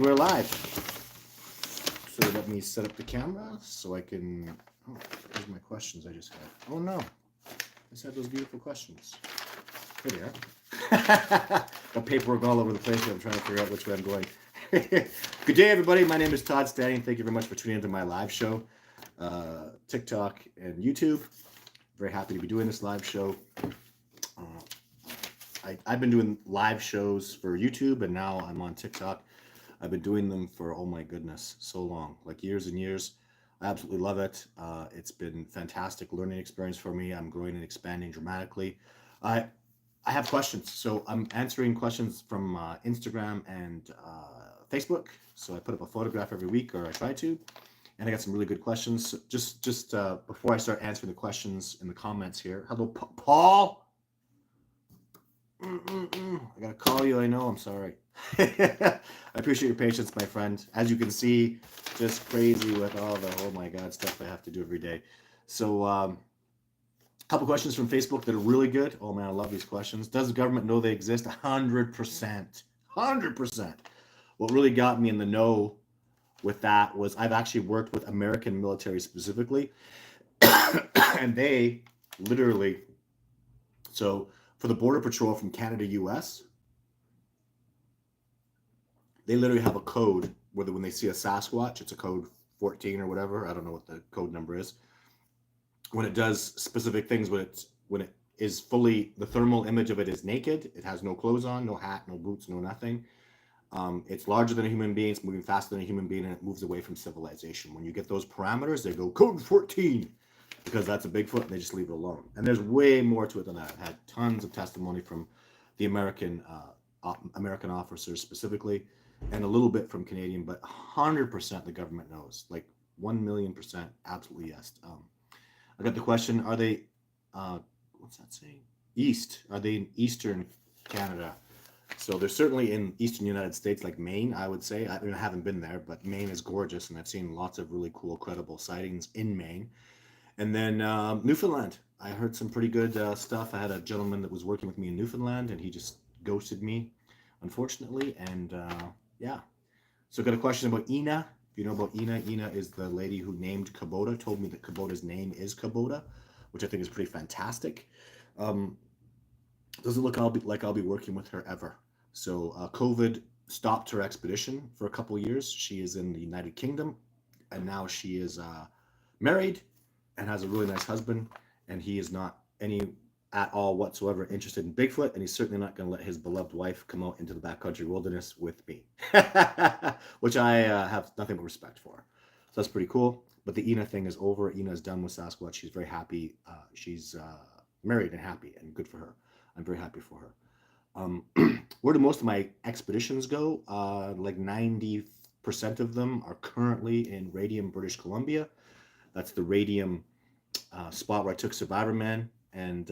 We're live. So let me set up the camera so I can. Oh, here's my questions I just had. Oh no, I just had those beautiful questions. Here they are. Got paperwork all over the place. I'm trying to figure out which way I'm going. Good day, everybody. My name is Todd Stanning. Thank you very much for tuning into my live show, TikTok and YouTube. Very happy to be doing this live show. I've been doing live shows for YouTube, and now I'm on TikTok. I've been doing them for, oh my goodness, so long, like years and years. I absolutely love it. It's been fantastic learning experience for me. I'm growing and expanding dramatically. I I have questions, so I'm answering questions from Instagram and Facebook. So I put up a photograph every week, or I try to, and I got some really good questions. So just before I start answering the questions in the comments here, hello, Paul. I gotta call you. I know. I'm sorry. I appreciate your patience, my friend. As you can see, just crazy with all the oh my god stuff I have to do every day. So, a couple questions from Facebook that are really good. Oh man, I love these questions. Does the government know they exist? 100%. 100%. What really got me in the know with that was I've actually worked with American military specifically, and they literally so for the border patrol from Canada US, they literally have a code where when they see a Sasquatch, it's a code 14 or whatever. I don't know what the code number is. When it does specific things, when it is fully, the thermal image of it is naked. It has no clothes on, no hat, no boots, no nothing. It's larger than a human being. It's moving faster than a human being, and it moves away from civilization. When you get those parameters, they go code 14 because that's a Bigfoot, and they just leave it alone. And there's way more to it than that. I've had tons of testimony from the American officers specifically, and a little bit from Canadian, but 100% the government knows, like 1,000,000%, absolutely yes. I got the question: are they? What's that saying? East? Are they in Eastern Canada? So they're certainly in Eastern United States, like Maine. I would say. I haven't been there, but Maine is gorgeous, and I've seen lots of really cool, credible sightings in Maine. And then Newfoundland. I heard some pretty good stuff. I had a gentleman that was working with me in Newfoundland, and he just ghosted me, unfortunately. And yeah. So I got a question about Ina. If you know about Ina, Ina is the lady who named Kubota, told me that Kubota's name is Kubota, which I think is pretty fantastic. Um, doesn't look like I'll be working with her ever. So COVID stopped her expedition for a couple years. She is in the United Kingdom, and now she is married and has a really nice husband, and he is not any at all whatsoever interested in Bigfoot, and he's certainly not going to let his beloved wife come out into the backcountry wilderness with me, which I have nothing but respect for. So that's pretty cool. But the Ina thing is over. Ina's done with Sasquatch. She's very happy. She's married and happy, and good for her. I'm very happy for her. Where do most of my expeditions go? Like 90% of them are currently in Radium, British Columbia. That's the Radium spot where I took Survivor Man, and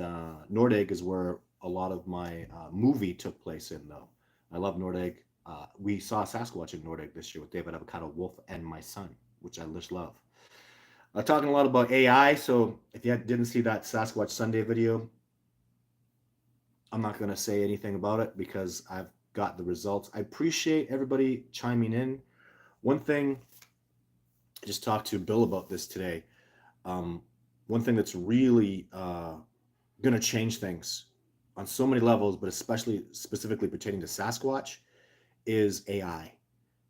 Nordegg is where a lot of my movie took place in, though. I love Nordegg. We saw Sasquatch in Nordegg this year with David Avocado Wolf and my son, which I just love. Talking a lot about AI, so if you didn't see that Sasquatch Sunday video, I'm not going to say anything about it because I've got the results. I appreciate everybody chiming in. One thing, I just talked to Bill about this today. One thing that's really going to change things on so many levels, but especially specifically pertaining to Sasquatch, is AI.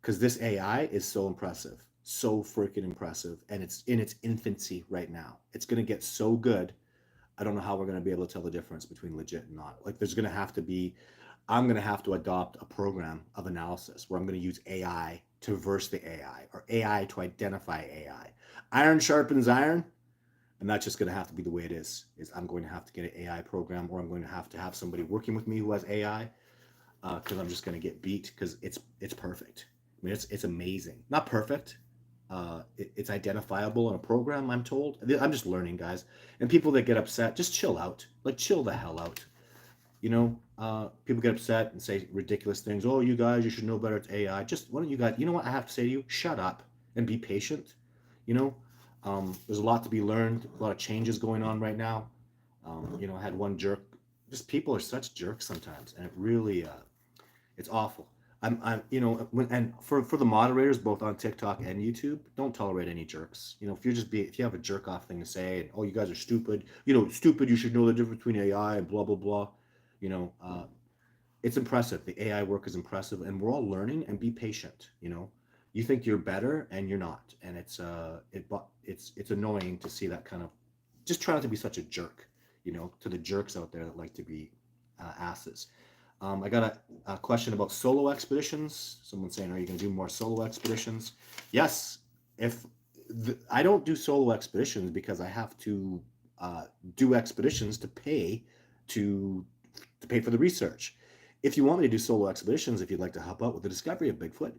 Because this AI is so impressive, so freaking impressive, and it's in its infancy right now. It's going to get so good. I don't know how we're going to be able to tell the difference between legit and not. Like, there's going to have to be, I'm going to have to adopt a program of analysis where I'm going to use AI to verse the AI, or AI to identify AI. Iron sharpens iron, and that's just going to have to be the way it is I'm going to have to get an AI program, or I'm going to have somebody working with me who has AI, because I'm just going to get beat because it's perfect. I mean, it's amazing. Not perfect. It's identifiable in a program, I'm told. I'm just learning, guys. And people that get upset, just chill out. Like, chill the hell out. You know, people get upset and say ridiculous things. Oh, you guys, you should know better. It's AI. Just, why don't you guys, you know what I have to say to you? Shut up and be patient. You know, there's a lot to be learned, a lot of changes going on right now. You know, I had one jerk. Just people are such jerks sometimes, and it really, it's awful. you know, and for the moderators, both on TikTok and YouTube, don't tolerate any jerks. You know, if you have a jerk off thing to say, and, oh, you guys are stupid, you know, stupid, you should know the difference between AI and blah, blah, blah. You know, it's impressive. The AI work is impressive, and we're all learning. And be patient. You know, you think you're better, and you're not, and it's annoying to see that kind of. Just try not to be such a jerk. You know, to the jerks out there that like to be asses. I got a question about solo expeditions. Someone saying, "Are you going to do more solo expeditions?" Yes. If I don't do solo expeditions because I have to do expeditions to to pay for the research. If you want me to do solo expeditions, if you'd like to help out with the discovery of Bigfoot,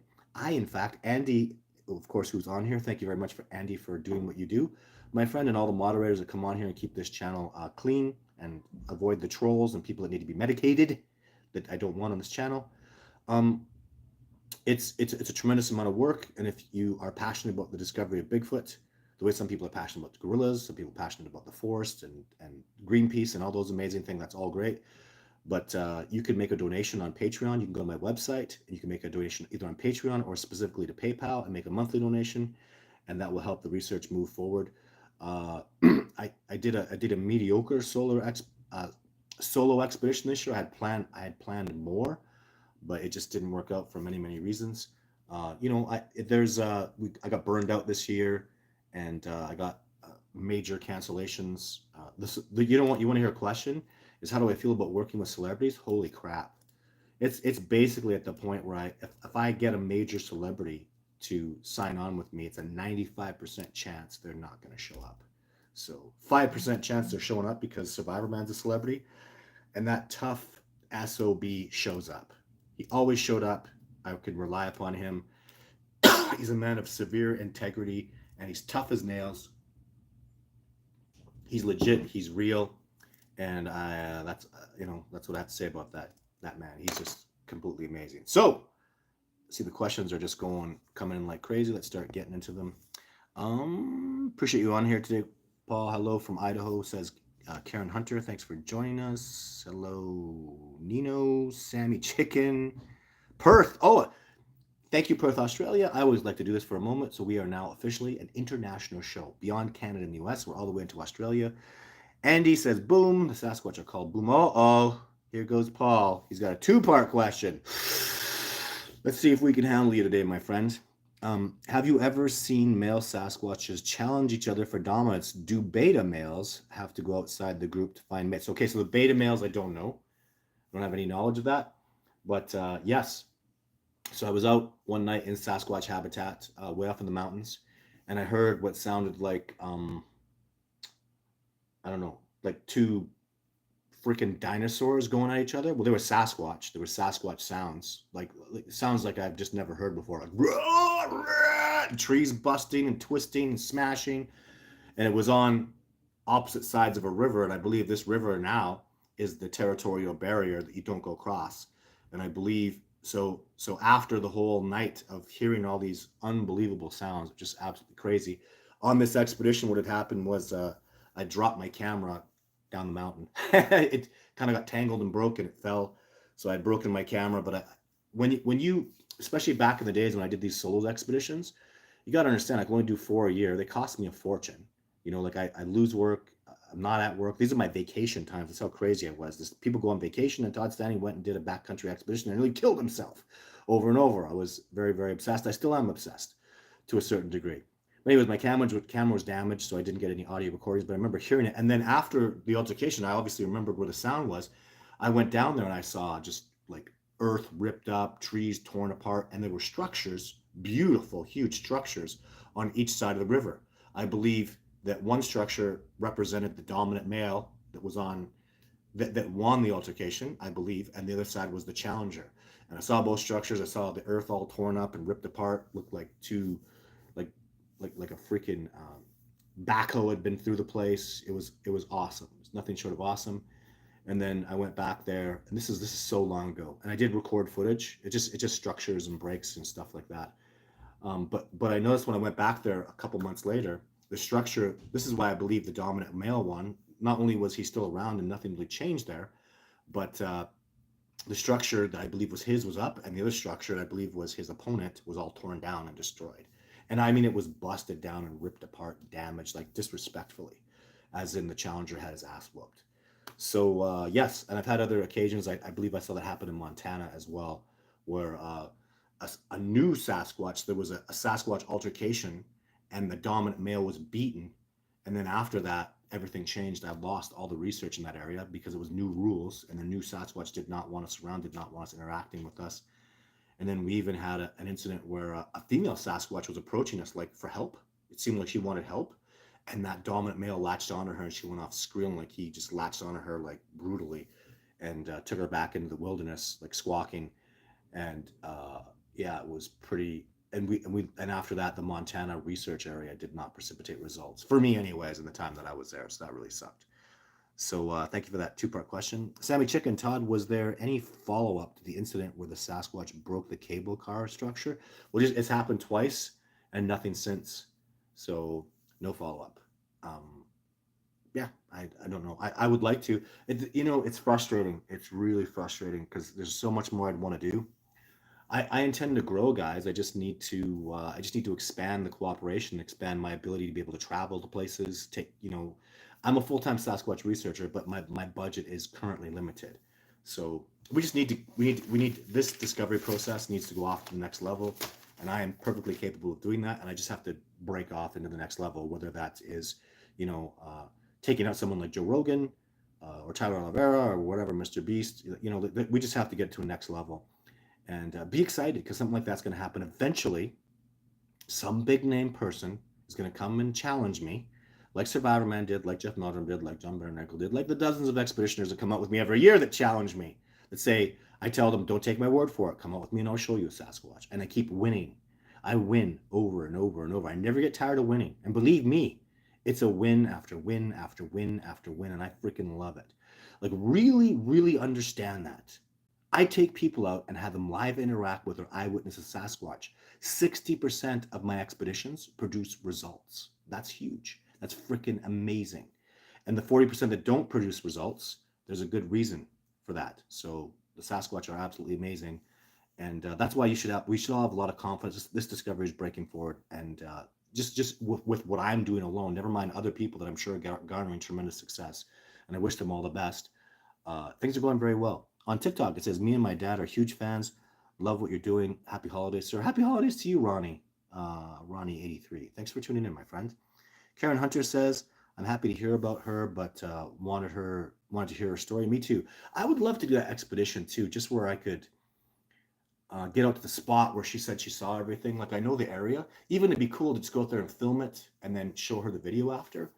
in fact, Andy, of course, who's on here, thank you very much for Andy for doing what you do. My friend and all the moderators that come on here and keep this channel clean and avoid the trolls and people that need to be medicated that I don't want on this channel. It's a tremendous amount of work, and if you are passionate about the discovery of Bigfoot, the way some people are passionate about gorillas, some people are passionate about the forest and Greenpeace and all those amazing things, that's all great. But you can make a donation on Patreon. You can go to my website and you can make a donation either on Patreon or specifically to PayPal and make a monthly donation, and that will help the research move forward. I did a mediocre solo expedition this year. I had planned more, but it just didn't work out for many reasons. You know, I got burned out this year, and I got major cancellations. You know what? You want to hear a question? Is how do I feel about working with celebrities? Holy crap! It's basically at the point where if I get a major celebrity to sign on with me, it's a 95% chance they're not going to show up. So 5% chance they're showing up because Survivor Man's a celebrity, and that tough SOB shows up. He always showed up. I could rely upon him. He's a man of severe integrity, and he's tough as nails. He's legit. He's real, and that's that's what I have to say about that man. He's just completely amazing. So, see, the questions are just coming in like crazy. Let's start getting into them. Appreciate you on here today, Paul. Hello from Idaho, says Karen Hunter. Thanks for joining us. Hello, Nino, Sammy Chicken, Perth. Oh, thank you, Perth, Australia. I always like to do this for a moment. So we are now officially an international show beyond Canada and the US. We're all the way into Australia. Andy says, boom. The Sasquatch are called boom. Oh, here goes Paul. He's got a two-part question. Let's see if we can handle you today, my friend. Have you ever seen male Sasquatches challenge each other for dominance? Do beta males have to go outside the group to find mates? Okay, so the beta males, I don't know. I don't have any knowledge of that. But yes. So I was out one night in Sasquatch habitat, way off in the mountains, and I heard what sounded like, I don't know, like two freaking dinosaurs going at each other. Well, they were Sasquatch. There were Sasquatch sounds, like sounds like I've just never heard before, like trees busting and twisting and smashing, and it was on opposite sides of a river. And I believe this river now is the territorial barrier that you don't go across. And I believe so. So after the whole night of hearing all these unbelievable sounds, just absolutely crazy, on this expedition, what had happened was I dropped my camera down the mountain. It kind of got tangled and broken. It fell, so I'd broken my camera. But when you, especially back in the days when I did these solo expeditions, you got to understand I can only do 4 a year. They cost me a fortune. You know, like I lose work. I'm not at work. These are my vacation times. That's how crazy I was. People go on vacation, and Todd Stanley went and did a backcountry expedition and nearly killed himself over and over. I was very obsessed. I still am obsessed to a certain degree. But anyways, my camera was damaged, so I didn't get any audio recordings, but I remember hearing it. And then after the altercation, I obviously remembered where the sound was. I went down there and I saw just like earth ripped up, trees torn apart, and there were structures, beautiful, huge structures on each side of the river. I believe that one structure represented the dominant male that was on that won the altercation, I believe, and the other side was the challenger. And I saw both structures. I saw the earth all torn up and ripped apart, looked like two like a freaking backhoe had been through the place. It was awesome. It was nothing short of awesome. And then I went back there, and this is so long ago, and I did record footage. It just structures and breaks and stuff like that. But I noticed when I went back there a couple months later, the structure. This is why I believe the dominant male won. Not only was he still around and nothing really changed there, but The structure that I believe was his was up, and the other structure that I believe was his opponent was all torn down and destroyed. And I mean, it was busted down and ripped apart, damaged, like disrespectfully, as in the challenger had his ass whooped. So yes, and I've had other occasions. I believe I saw that happen in Montana as well, where a new Sasquatch, there was a Sasquatch altercation, and the dominant male was beaten, and then after that, everything changed. I lost all the research in that area because it was new rules, and the new Sasquatch did not want us around, did not want us interacting with us. And then we even had an incident where a female Sasquatch was approaching us like for help. It seemed like she wanted help, and that dominant male latched onto her, and she went off squealing like he just latched onto her like brutally, and took her back into the wilderness like squawking. And yeah, it was pretty. And after that, the Montana research area did not precipitate results for me, anyways, in the time that I was there. So that really sucked. So thank you for that two-part question. Sammy Chicken, Todd, was there any follow-up to the incident where the Sasquatch broke the cable car structure? Well, it's happened twice and nothing since. So no follow-up. Um, yeah, I don't know. I would like to. It's frustrating. It's really frustrating because there's so much more I'd want to do. I intend to grow, guys. I just need to expand the cooperation, expand my ability to be able to travel to places. I'm a full-time Sasquatch researcher, but my budget is currently limited. So we need this discovery process needs to go off to the next level, and I am perfectly capable of doing that. And I just have to break off into the next level, whether that is, you know, taking out someone like Joe Rogan, or Tyler Oliveira or whatever, Mr. Beast. We just have to get to a next level and be excited because something like that's going to happen eventually. Some big name person is going to come and challenge me, like Survivor Man did, like Jeff Meldrum did, like John Bernanke did, like the dozens of expeditioners that come out with me every year that challenge me, that say, I tell them, don't take my word for it, come out with me and I'll show you a Sasquatch. And I keep winning. I win over and over and over. I never get tired of winning. And believe me, it's a win after win after win after win, and I freaking love it. Like, really, really understand that. I take people out and have them live interact with or eyewitness a Sasquatch. 60% of my expeditions produce results. That's huge. That's freaking amazing. And the 40% that don't produce results, there's a good reason for that. So the Sasquatch are absolutely amazing. And that's why we should all have a lot of confidence. This discovery is breaking forward. And just with what I'm doing alone, never mind other people that I'm sure are garnering tremendous success. And I wish them all the best. Things are going very well. On TikTok, it says, me and my dad are huge fans. Love what you're doing. Happy holidays, sir. Happy holidays to you, Ronnie. Ronnie83. Thanks for tuning in, my friend. Karen Hunter says, I'm happy to hear about her, but wanted to hear her story. Me too. I would love to do that expedition too, just where I could get out to the spot where she said she saw everything. Like, I know the area. Even it'd be cool to just go out there and film it and then show her the video after.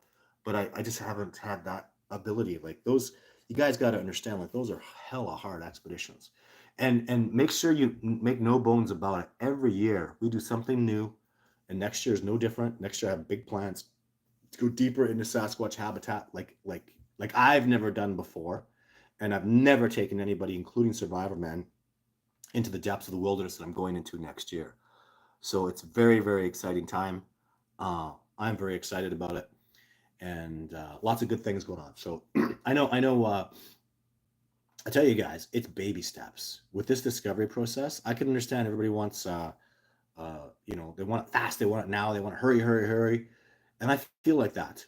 But I just haven't had that ability. Like, those, you guys got to understand, like, those are hella hard expeditions. And make sure you make no bones about it. Every year we do something new, and next year is no different. Next year I have big plans to go deeper into Sasquatch habitat, like I've never done before, and I've never taken anybody, including Survivor Men, into the depths of the wilderness that I'm going into next year. So it's very, very exciting time. I'm very excited about it, and lots of good things going on. So I know. I tell you guys, it's baby steps with this discovery process. I can understand everybody wants, they want it fast, they want it now, they want to hurry, hurry, hurry, and I feel like that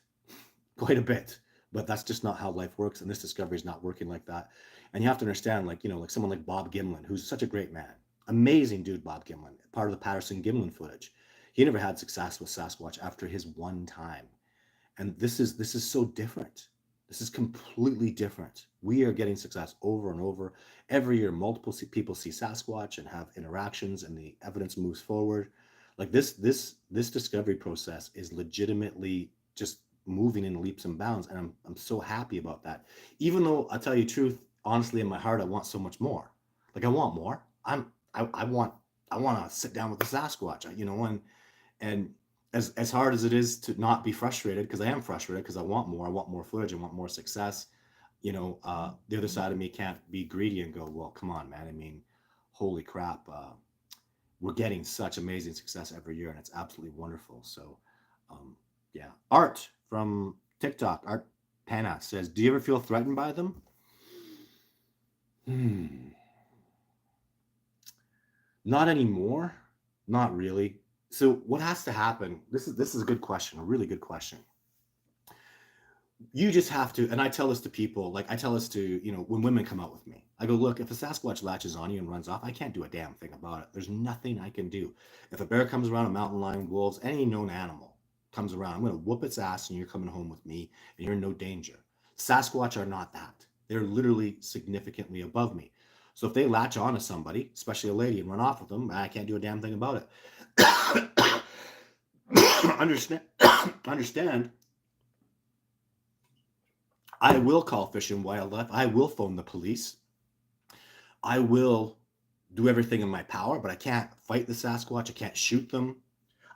quite a bit. But that's just not how life works, and this discovery is not working like that. And you have to understand, like someone like Bob Gimlin, who's such a great man, amazing dude, Bob Gimlin, part of the Patterson Gimlin footage. He never had success with Sasquatch after his one time, and this is so different. This is completely different. We are getting success over and over every year. Multiple people see Sasquatch and have interactions, and the evidence moves forward. Like, this discovery process is legitimately just moving in leaps and bounds, and I'm so happy about that. Even though, I'll tell you the truth, honestly, in my heart, I want so much more. Like, I want more. I want to sit down with the Sasquatch, and as hard as it is to not be frustrated, because I am frustrated, because I want more footage, I want more success. The other side of me can't be greedy and go, well, come on, man. I mean, holy crap. We're getting such amazing success every year, and it's absolutely wonderful. So, yeah. Art from TikTok, Art Pana says, do you ever feel threatened by them? Hmm. Not anymore. Not really. So what has to happen? This is a good question, a really good question. You just have to, and I tell this to people, like I tell this to, when women come out with me, I go, look, if a Sasquatch latches on you and runs off, I can't do a damn thing about it. There's nothing I can do. If a bear comes around, a mountain lion, wolves, any known animal comes around, I'm going to whoop its ass and you're coming home with me and you're in no danger. Sasquatch are not that. They're literally significantly above me. So if they latch on to somebody, especially a lady, and run off with them, I can't do a damn thing about it. understand, understand I will call Fish and Wildlife. I will phone the police. I will do everything in my power, but I can't fight the Sasquatch. I can't shoot them.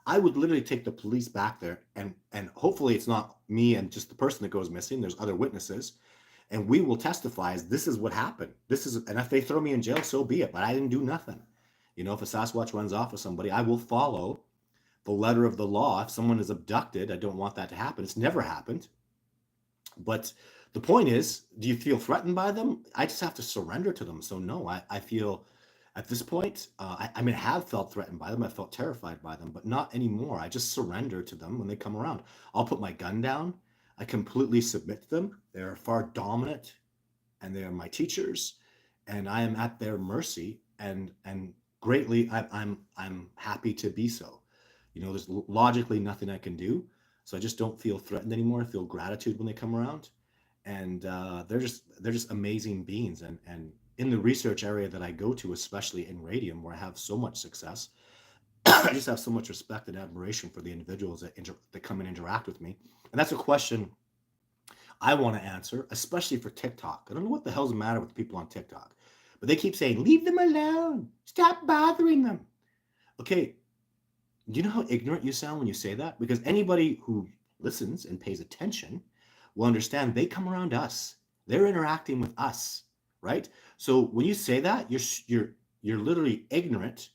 I would literally take the police back there, and hopefully it's not me and just the person that goes missing. There's other witnesses, and we will testify as this is what happened. And if they throw me in jail, so be it. But I didn't do nothing. If a Sasquatch runs off with somebody, I will follow the letter of the law. If someone is abducted, I don't want that to happen. It's never happened. But the point is, do you feel threatened by them? I just have to surrender to them. So no, I feel at this point, I mean, I have felt threatened by them. I felt terrified by them, but not anymore. I just surrender to them when they come around. I'll put my gun down. I completely submit to them. They're far dominant, and they are my teachers, and I am at their mercy. And greatly, I'm happy to be so. There's logically nothing I can do. So I just don't feel threatened anymore. I feel gratitude when they come around, and they're just amazing beings. And in the research area that I go to, especially in radium, where I have so much success, I just have so much respect and admiration for the individuals that come and interact with me. And that's a question I want to answer, especially for TikTok. I don't know what the hell's the matter with the people on TikTok, but they keep saying, "Leave them alone. Stop bothering them." Okay, do you know how ignorant you sound when you say that? Because anybody who listens and pays attention will understand they come around us. They're interacting with us, right? So when you say that, you're literally ignorant,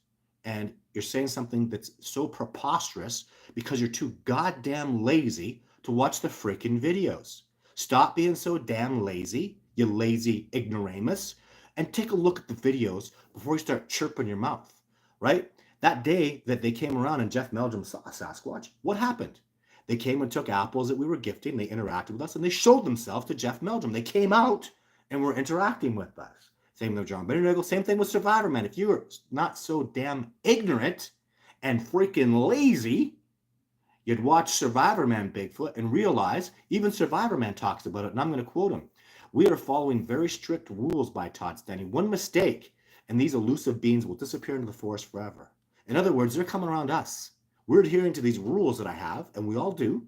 and you're saying something that's so preposterous because you're too goddamn lazy to watch the freaking videos. Stop being so damn lazy, you lazy ignoramus, and take a look at the videos before you start chirping your mouth, right? That day that they came around and Jeff Meldrum saw a Sasquatch, what happened? They came and took apples that we were gifting. They interacted with us, and they showed themselves to Jeff Meldrum. They came out and were interacting with us. Same with John Benedict. Same thing with Survivor Man. If you were not so damn ignorant and freaking lazy, you'd watch Survivor Man Bigfoot and realize even Survivor Man talks about it. And I'm going to quote him. "We are following very strict rules by Todd Stanley. One mistake, and these elusive beings will disappear into the forest forever." In other words, they're coming around us. We're adhering to these rules that I have, and we all do.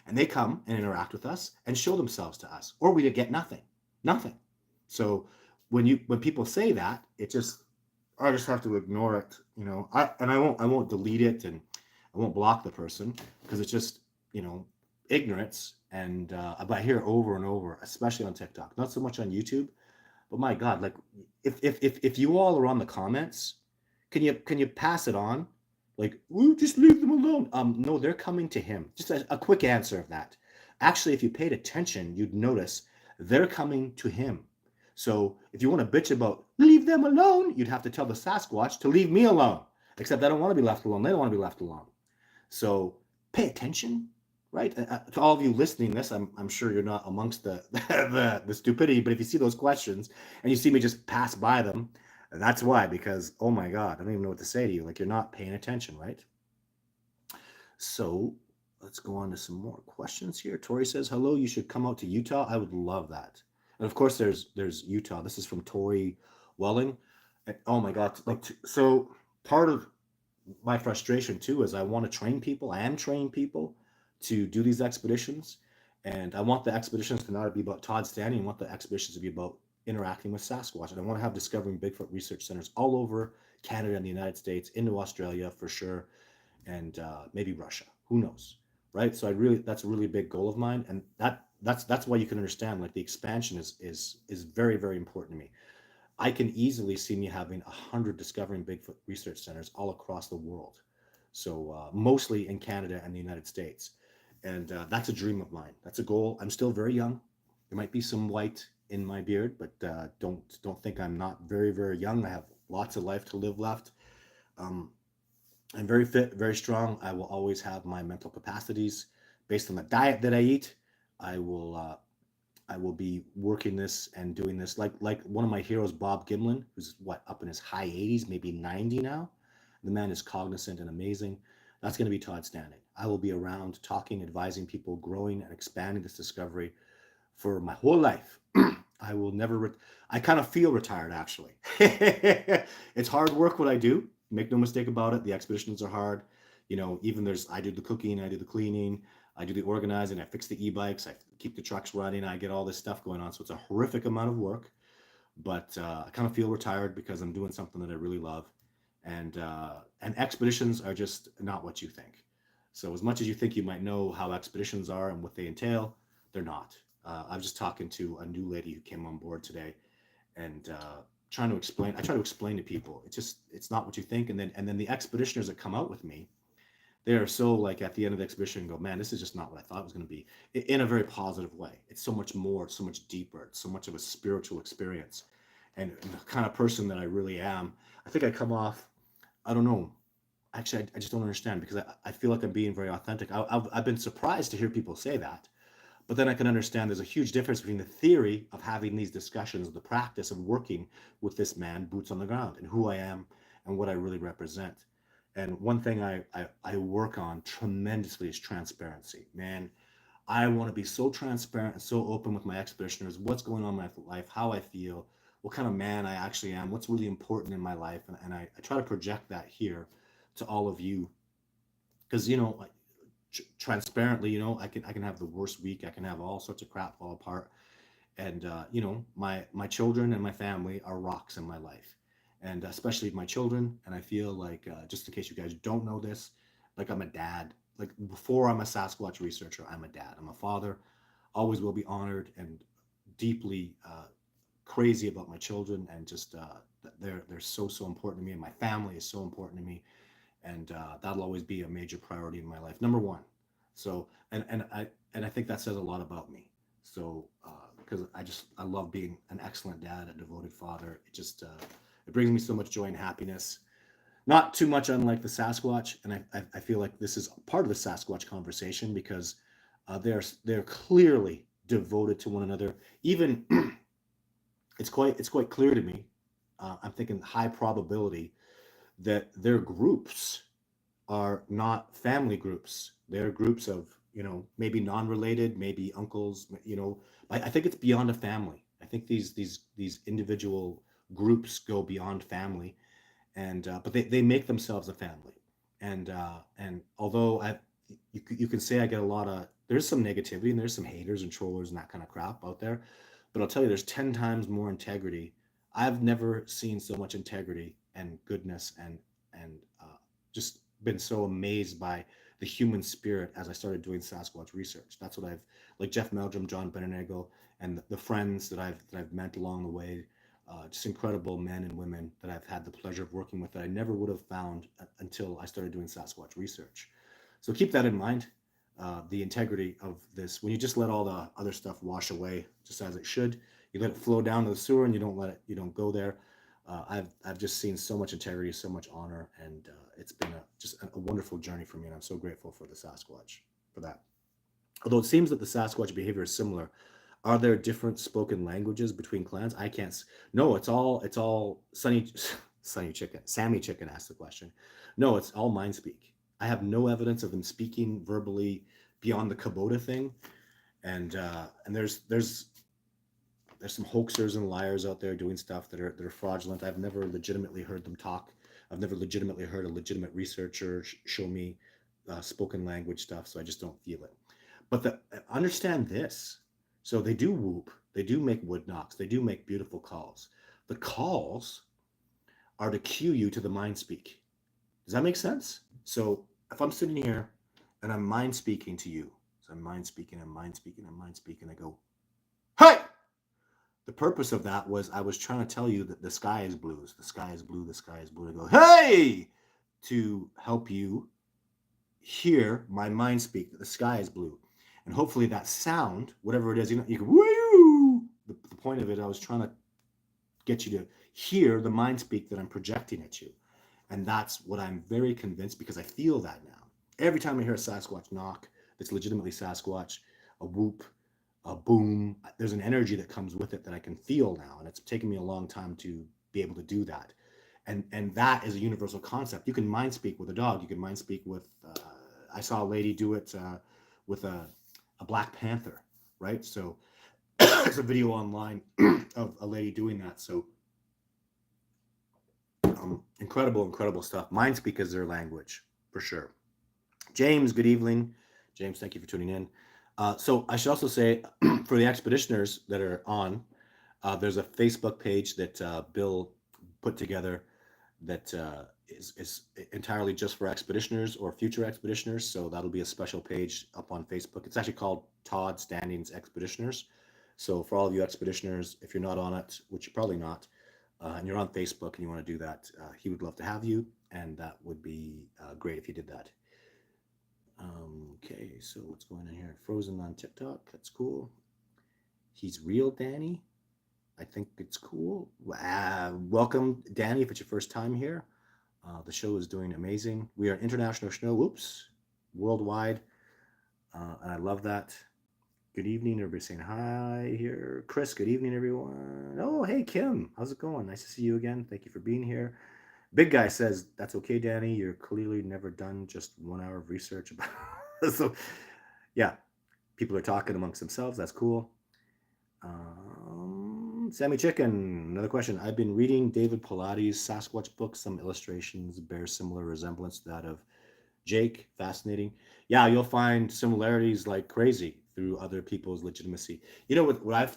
And they come and interact with us and show themselves to us, or we get nothing, nothing. So when people say that, I just have to ignore it, I won't delete it, and I won't block the person, because it's just, ignorance. And but I hear it over and over, especially on TikTok, not so much on YouTube. But my God, like if you all are on the comments, can you pass it on? Like, "Ooh, just leave them alone." No, they're coming to him. Just a quick answer of that. Actually, if you paid attention, you'd notice they're coming to him. So if you want to bitch about "leave them alone," you'd have to tell the Sasquatch to leave me alone. Except I don't want to be left alone. They don't want to be left alone. So pay attention, right? To all of you listening to this, I'm sure you're not amongst the stupidity, but if you see those questions and you see me just pass by them, that's why, because, oh my God, I don't even know what to say to you. Like, you're not paying attention, right? So let's go on to some more questions here. Tori says, "Hello, you should come out to Utah. I would love that." And of course, there's Utah. This is from Tori Welling. And, oh my God. So part of my frustration too is I want to train people. I am training people to do these expeditions. And I want the expeditions to not be about Todd Stanley. I want the expeditions to be about interacting with Sasquatch. And I want to have Discovering Bigfoot research centers all over Canada and the United States, into Australia for sure, and maybe Russia. Who knows, right? So that's a really big goal of mine, and that's why you can understand, like, the expansion is very, very important to me. I can easily see me having 100 Discovering Bigfoot research centers all across the world. So mostly in Canada and the United States. And that's a dream of mine. That's a goal. I'm still very young. There might be some white in my beard, but don't think I'm not very, very young. I have lots of life to live left. Um, I'm very fit, very strong. I will always have my mental capacities based on the diet that I eat. I will I will be working this and doing this like one of my heroes, Bob Gimlin, who's what up in his high 80s, maybe 90 now. The man is cognizant and amazing. That's going to be Todd Standing. I will be around talking, advising people, growing and expanding this discovery for my whole life. I will never. I kind of feel retired actually. It's hard work what I do. Make no mistake about it. The expeditions are hard. You know, even there's I do the cooking, I do the cleaning, I do the organizing, I fix the e-bikes, I keep the trucks running, I get all this stuff going on. So it's a horrific amount of work, but I kind of feel retired because I'm doing something that I really love, and expeditions are just not what you think. So as much as you think you might know how expeditions are and what they entail, they're not. I was just talking to a new lady who came on board today, and trying to explain. I try to explain to people. It's not what you think, and then the expeditioners that come out with me, they are so like at the end of the exhibition go, man, this is just not what I thought it was going to be, in a very positive way. It's so much more, it's so much deeper, it's so much of a spiritual experience, and the kind of person that I really am. I think I come off, I don't know, actually I just don't understand because I feel like I'm being very authentic. I've been surprised to hear people say that, but then I can understand there's a huge difference between the theory of having these discussions, the practice of working with this man, boots on the ground, and who I am and what I really represent. And one thing I work on tremendously is transparency. Man, I want to be so transparent and so open with my expeditioners, what's going on in my life, how I feel, what kind of man I actually am, what's really important in my life. And I try to project that here to all of you. Because, you know, like, transparently, you know, I can have the worst week. I can have all sorts of crap fall apart, and you know, my children and my family are rocks in my life, and especially my children. And I feel like, just in case you guys don't know this, like I'm a dad. Like before I'm a Sasquatch researcher, I'm a dad. I'm a father. Always will be honored and deeply crazy about my children, and just they're so important to me, and my family is so important to me, and that'll always be a major priority in my life, number one. So and I think that says a lot about me. So because I love being an excellent dad, a devoted father. It brings me so much joy and happiness. Not too much unlike the Sasquatch, and I feel like this is part of the Sasquatch conversation because they're clearly devoted to one another. Even it's quite clear to me. I'm thinking high probability that their groups are not family groups. They're groups of, you know, maybe non-related, maybe uncles, you know. I think it's beyond a family. I think these individual groups go beyond family, and but they make themselves a family. And although you can say I get a lot of, there's some negativity and there's some haters and trollers and that kind of crap out there, but I'll tell you, there's 10 times more integrity. I've never seen so much integrity and goodness, and just been so amazed by the human spirit as I started doing Sasquatch research. That's what I've, like Jeff Meldrum, John Benenego, and the friends that I've met along the way, just incredible men and women that I've had the pleasure of working with that I never would have found until I started doing Sasquatch research. So keep that in mind. The integrity of this, when you just let all the other stuff wash away just as it should, you let it flow down to the sewer and you don't go there. I've just seen so much integrity, so much honor, and it's been just a wonderful journey for me, and I'm so grateful for the Sasquatch for that. Although it seems that the Sasquatch behavior is similar, are there different spoken languages between clans? I can't. No, it's all Sunny Sunny Chicken. Sammy Chicken asked the question. No, it's all mind speak. I have no evidence of them speaking verbally beyond the Kubota thing, and there's some hoaxers and liars out there doing stuff that are fraudulent. I've never legitimately heard them talk. I've never legitimately heard a legitimate researcher show me spoken language stuff, so I just don't feel it. But understand this. So they do whoop, they do make wood knocks, they do make beautiful calls. The calls are to cue you to the mind speak. Does that make sense? So if I'm sitting here and I'm mind speaking to you, so I'm mind speaking, I'm mind speaking, I'm mind speaking, I go, hey! The purpose of that was I was trying to tell you that the sky is blue. The sky is blue. The sky is blue. I go, hey, to help you hear my mind speak that the sky is blue, and hopefully that sound, whatever it is, you know, you go woo. The point of it, I was trying to get you to hear the mind speak that I'm projecting at you, And that's what I'm very convinced, because I feel that now. Every time I hear a Sasquatch knock that's legitimately Sasquatch, a whoop, a boom, there's an energy that comes with it that I can feel now. And it's taken me a long time to be able to do that. And that is a universal concept. You can mind speak with a dog. You can mind speak with, I saw a lady do it with a Black Panther, right? So there's a video online of a lady doing that. So incredible stuff. Mind speak is their language, for sure. James, good evening. James, thank you for tuning in. So I should also say, for the expeditioners that are on, there's a Facebook page that Bill put together that is entirely just for expeditioners or future expeditioners. So that'll be a special page up on Facebook. It's actually called Todd Standing's Expeditioners. So for all of you expeditioners, if you're not on it, which you're probably not, and you're on Facebook and you want to do that, he would love to have you, and that would be great if you did that. Okay, so what's going on here? Frozen on TikTok, that's cool. He's real, Danny. I think it's cool. Welcome, Danny, if it's your first time here. The show is doing amazing. We are international show, worldwide, and I love that. Good evening, everybody saying hi here. Chris, good evening, everyone. Oh, hey, Kim, how's it going? Nice to see you again. Thank you for being here. Big Guy says, that's okay, Danny. You're clearly never done just 1 hour of research about so, yeah, people are talking amongst themselves. That's cool. Sammy Chicken, another question. I've been reading David Pilates' Sasquatch book. Some illustrations bear similar resemblance to that of Jake. Fascinating. Yeah, you'll find similarities like crazy through other people's legitimacy. You know what I've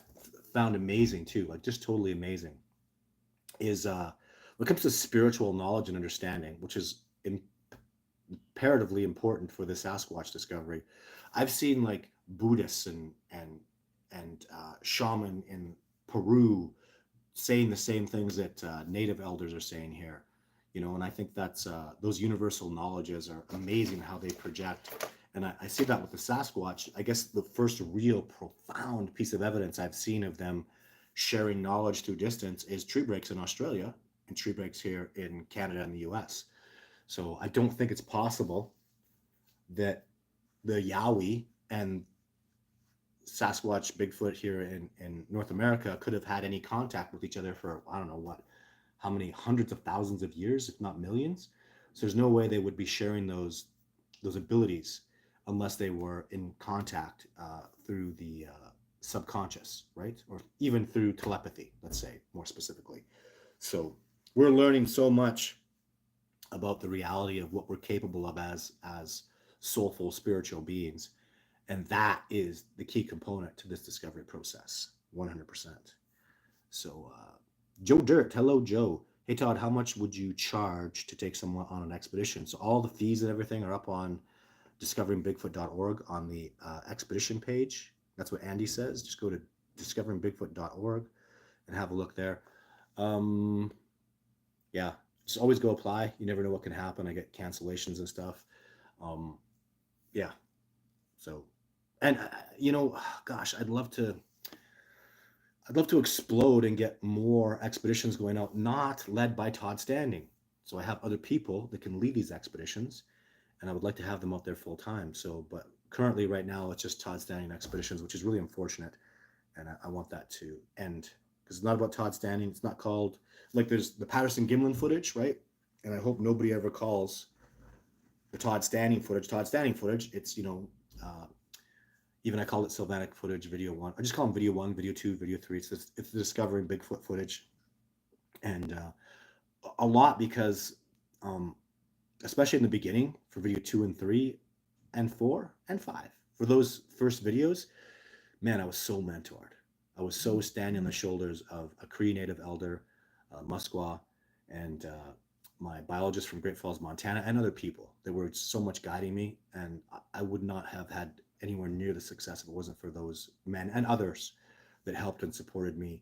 found amazing too, like just totally amazing, is when it comes to spiritual knowledge and understanding, which is imperatively important for the Sasquatch discovery. I've seen like Buddhists and shaman in Peru saying the same things that native elders are saying here, you know, and I think that's those universal knowledges are amazing how they project. And I see that with the Sasquatch. I guess the first real profound piece of evidence I've seen of them sharing knowledge through distance is tree breaks in Australia and tree breaks here in Canada and the US. So I don't think it's possible that the Yowie and Sasquatch, Bigfoot here in North America could have had any contact with each other for, I don't know what, how many hundreds of thousands of years, if not millions. So there's no way they would be sharing those abilities unless they were in contact through the subconscious, right? Or even through telepathy, let's say more specifically. So we're learning so much about the reality of what we're capable of as soulful spiritual beings, and that is the key component to this discovery process, 100%. So Joe Dirt, hello Joe. Hey Todd, how much would you charge to take someone on an expedition? So all the fees and everything are up on discoveringbigfoot.org on the expedition page. That's what Andy says. Just go to discoveringbigfoot.org and have a look there. Yeah, just always go apply. You never know what can happen. I get cancellations and stuff. Yeah. So, and you know, gosh, I'd love to explode and get more expeditions going out, not led by Todd Standing. So I have other people that can lead these expeditions, and I would like to have them out there full time. So, but currently right now it's just Todd Standing expeditions, which is really unfortunate. And I want that to end, because it's not about Todd Standing. It's not called, like there's the Patterson Gimlin footage, right? And I hope nobody ever calls the Todd Standing footage. It's, you know, even I called it Sylvanic footage, video 1. I just call them video 1, video 2, video 3. It's the discovering Bigfoot footage. And a lot because, especially in the beginning for video 2 and 3 and 4 and 5, for those first videos, man, I was so mentored. I was so standing on the shoulders of a Cree Native elder, Musqueam, and my biologist from Great Falls, Montana, and other people. They were so much guiding me, and I would not have had anywhere near the success if it wasn't for those men and others that helped and supported me.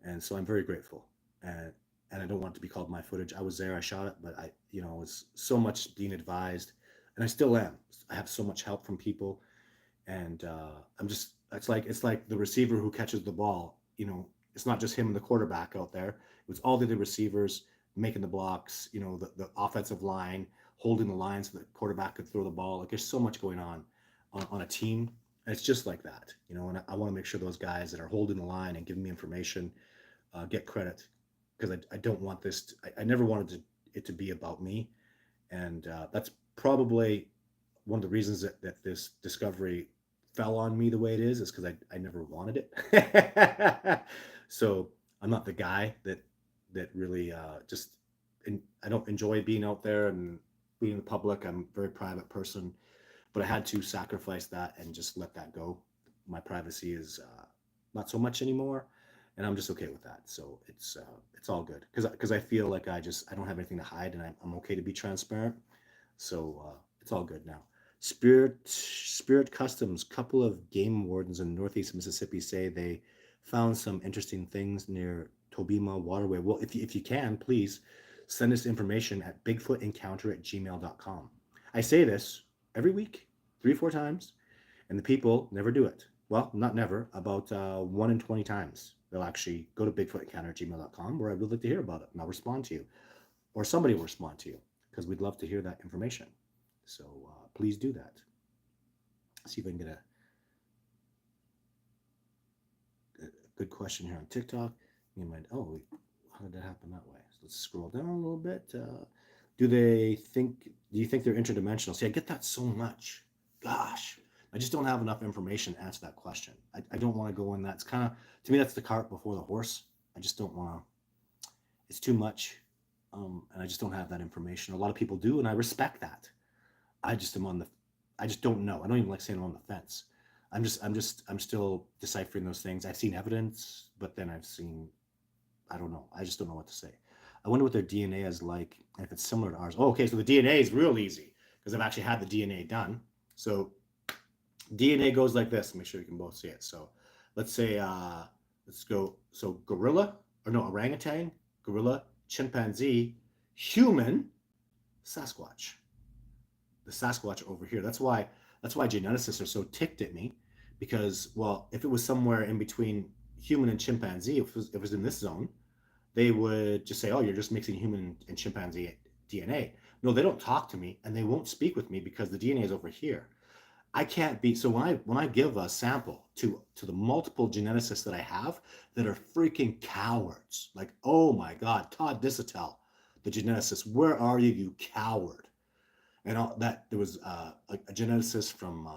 And so I'm very grateful. And I don't want it to be called my footage. I was there, I shot it, but I was so much being advised, and I still am. I have so much help from people, and I'm just, it's like the receiver who catches the ball. It's not just him and the quarterback out there. It was all the other receivers making the blocks, the offensive line, holding the line so the quarterback could throw the ball. Like there's so much going on a team. And it's just like that, and I want to make sure those guys that are holding the line and giving me information get credit, because I don't want this. I never wanted it to be about me. And that's probably one of the reasons that this discovery fell on me the way it is because I never wanted it. So I'm not the guy that really just I don't enjoy being out there and being in the public. I'm a very private person, but I had to sacrifice that and just let that go. My privacy is not so much anymore, and I'm just okay with that. So it's all good because I feel like I don't have anything to hide, and I'm okay to be transparent. So it's all good now. Spirit Customs, couple of game wardens in northeast Mississippi say they found some interesting things near Tobima Waterway. Well, if you can, please send us information at bigfootencounter@gmail.com. I say this every week, 3 or 4 times, and the people never do it. Well, not never, about 1 in 20 times. They'll actually go to bigfootencounter@gmail.com, where I would like to hear about it, and I'll respond to you. Or somebody will respond to you, because we'd love to hear that information. So please do that. Let's see if I can get a good question here on TikTok. How did that happen that way? So let's scroll down a little bit. Do you think they're interdimensional? See, I get that so much. Gosh, I just don't have enough information to answer that question. I don't want to go in that. It's kind of, to me, that's the cart before the horse. I just don't want to. It's too much. And I just don't have that information. A lot of people do, and I respect that. I just don't know. I don't even like saying I'm on the fence. I'm still deciphering those things. I've seen evidence, but then I don't know. I just don't know what to say. I wonder what their DNA is like, and if it's similar to ours. Oh, okay, so the DNA is real easy, because I've actually had the DNA done. So DNA goes like this. Make sure you can both see it. So let's say, let's go. So orangutan, gorilla, chimpanzee, human, Sasquatch. The Sasquatch over here. That's why geneticists are so ticked at me, because, well, if it was somewhere in between human and chimpanzee, if it was in this zone, they would just say, oh, you're just mixing human and chimpanzee DNA. No, they don't talk to me, and they won't speak with me because the DNA is over here. I can't be, so when I give a sample to the multiple geneticists that I have that are freaking cowards, like, oh my God, Todd Disotell, the geneticist, where are you, you coward? And there was a geneticist from